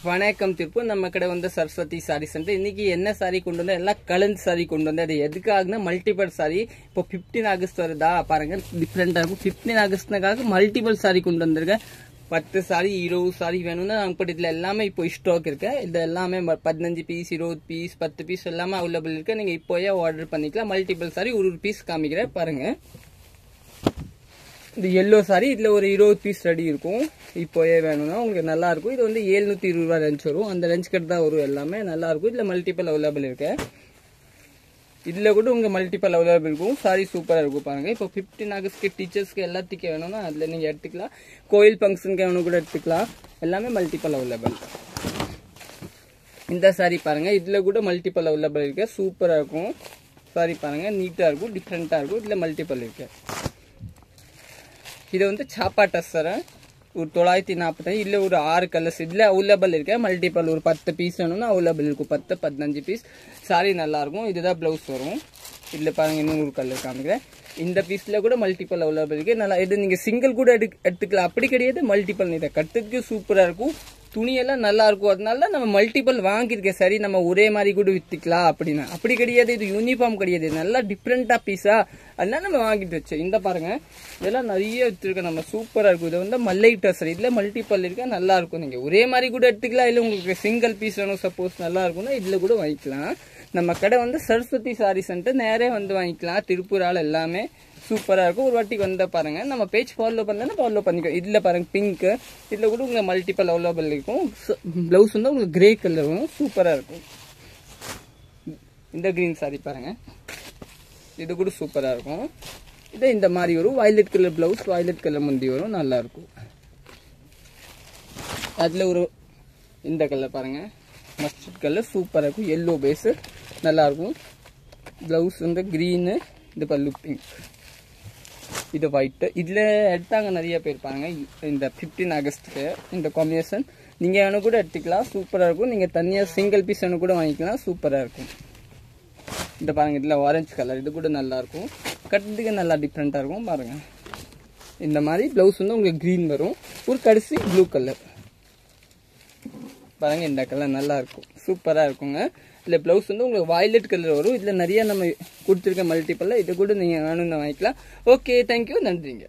வணக்கம் திருப்பூர். நம்ம கடை வந்து சரஸ்வதி சாரி சென்டர். இன்னைக்கு என்ன சாரி கொண்டு வந்தா எல்லாம் கலந்து சாரி கொண்டு வந்தா அது எதுக்காகனா மல்டிபிள் சாரி. இப்போ 15 ஆகஸ்ட் வருதா பாருங்க, டிஃப்ரெண்டா இருக்கும். 15 ஆகஸ்ட்னாக்காக மல்டிபிள் சாரி கொண்டு வந்திருக்கேன். 10 சாரி 20 சாரி வேணும்னா நம்ம இதுல எல்லாமே இப்போ ஸ்டாக் இருக்கு. இது எல்லாமே 15 பீஸ் 20 பீஸ் 10 பீஸ் எல்லாமே அவைலபிள் இருக்கு. நீங்க இப்போயே ஆர்டர் பண்ணிக்கலாம். மல்டிபிள் சாரி ஒரு பீஸ் காமிக்கிறேன் பாருங்க. இந்த எல்லோ சாரி இதுல ஒரு 20 பீஸ் ரெடி இருக்கும். இப்போயே வேணும்னா உங்களுக்கு நல்லா இருக்கும். இது வந்து 720 ரூபா ரேஞ்ச் வரும். அந்த ரேஞ்ச் கட் தான் வரும். எல்லாமே நல்லா இருக்கும். இதுல மல்டிபிள் அவைலபிள் இருக்கு. இதுல கூட உங்க மல்டிபிள் அவைலபிள் இருக்கும். சாரி சூப்பரா இருக்கும் பாருங்க. இப்போ 15 ஆகஸ்ட்க்கு டீச்சர்ஸ்க்கு எல்லாத்துக்கும் வேணும்னா அதுல நீங்க எடுத்துக்கலாம். கோயில் ஃபங்க்ஷனுக்கு வேணும் கூட எடுத்துக்கலாம். எல்லாமே மல்டிபிள் அவைலபிள். இந்த சாரி பாருங்க, இதுல கூட மல்டிபிள் அவைலபிள் இருக்கு. சூப்பரா இருக்கும். சாரி பாருங்க, நீட்டா இருக்கும், டிஃப்ரெண்டா இருக்கும். இதுல மல்டிபிள் இருக்கு. இது வந்து சாப்பா டஸ்ஸர் ஒரு 945 இல்ல ஒரு 6 கலர்ஸ் இதுல அவைலபிள் இருக்கு. மல்டிபிள் ஒரு 10 பீஸ் வேணும்னா அவைலபிள் இருக்கும். 10-15 பீஸ். சாரி நல்லா இருக்கும். இதுதான் பிளவுஸ் வரும். இதுல பாருங்க இன்னும் ஒரு கலர் காமிக்கிறேன். இந்த பீஸ்ல கூட மல்டிபிள் அவைலபிள் இருக்கு. நல்லா இது நீங்க சிங்கிள் கூட எடுத்துக்கலாம். அப்படி கிடையாது, மல்டிபிள் இதை கட்டுறதுக்கு சூப்பரா இருக்கும். துணியெல்லாம் நல்லா இருக்கும். அதனால நம்ம மல்டிபிள் வாங்கியிருக்கேன். சரி நம்ம ஒரே மாதிரி கூட வித்துக்கலாம் அப்படின்னா அப்படி கிடையாது. இது யூனிஃபார்ம் கிடையாது, நல்லா டிஃப்ரெண்டா பீஸா. அதனால நம்ம வாங்கிட்டு வச்சோம். இந்த பாருங்க இதெல்லாம் நிறைய வச்சிருக்கோம். நம்ம சூப்பரா இருக்கும். இது வந்து மல்லை டசர். இதுல மல்டிபிள் இருக்கா, நல்லா இருக்கும். நீங்க ஒரே மாதிரி கூட எடுத்துக்கலாம். இல்ல உங்களுக்கு சிங்கிள் பீஸ் வேணும் சப்போஸ் நல்லா இருக்கும்னா இதுல கூட வாங்கிக்கலாம். நம்ம கடை வந்து சரஸ்வதி சாரி சென்டர். நேரே வந்து வாங்கிக்கலாம். திருப்பூரால எல்லாமே சூப்பரா இருக்கும். ஒரு வாட்டி வந்தா பாருங்க. நம்ம பேஜ் ஃபாலோ பண்ணலன்னா ஃபாலோ பண்ணிக்கோ. இதுல பாருங்க பிங்க், இதுல கூட உங்களுக்கு மல்டிபிள் அவைலபிள் இருக்கும். பிளவுஸ் வந்து உங்களுக்கு கிரே கலர் வரும். சூப்பரா இருக்கும். இந்த கிரீன் சாரி பாருங்க, இது கூட சூப்பரா இருக்கும். இது இந்த மாதிரி வரும். Violet colour blouse, violet colour முந்தி வரும். நல்லா இருக்கும். அதுல ஒரு இந்த கலர் பாருங்க, மஸ்டர்ட் கலர் சூப்பரா இருக்கும். எல்லோ பேஸ் நல்லா இருக்கும். பிளவுஸ் வந்து கிரீனு, இது பல்லு பிங்க், இது ஒயிட். இதுல எடுத்தாங்க நிறைய பேர் பாருங்க. இந்த 15 ஆகஸ்ட்க்கு இந்த காம்பினேஷன் நீங்க வேணும் கூட எடுத்துக்கலாம். சூப்பரா இருக்கும். நீங்க தனியா சிங்கிள் பீஸ் வேணும் கூட வாங்கிக்கலாம். சூப்பரா இருக்கும். இந்த பாருங்க, இதுல ஆரஞ்சு கலர், இது கூட நல்லா இருக்கும். கட்டுறதுக்கு நல்லா டிஃப்ரெண்டா இருக்கும் பாருங்க. இந்த மாதிரி பிளவுஸ் வந்து உங்களுக்கு கிரீன் வரும். ஒரு கடைசி ப்ளூ கலர் பாருங்க. இந்த கலர் நல்லா இருக்கும். சூப்பரா இருக்குங்க. இல்ல பிளவுஸ் வந்து உங்களுக்கு வயலட் கலர் வரும். இதுல நிறைய நம்ம கொடுத்துருக்க மல்டிபிள். இது கூட நீங்க வேணும்னு வாங்கிக்கலாம். ஓகே, தேங்க்யூ, நன்றிங்க.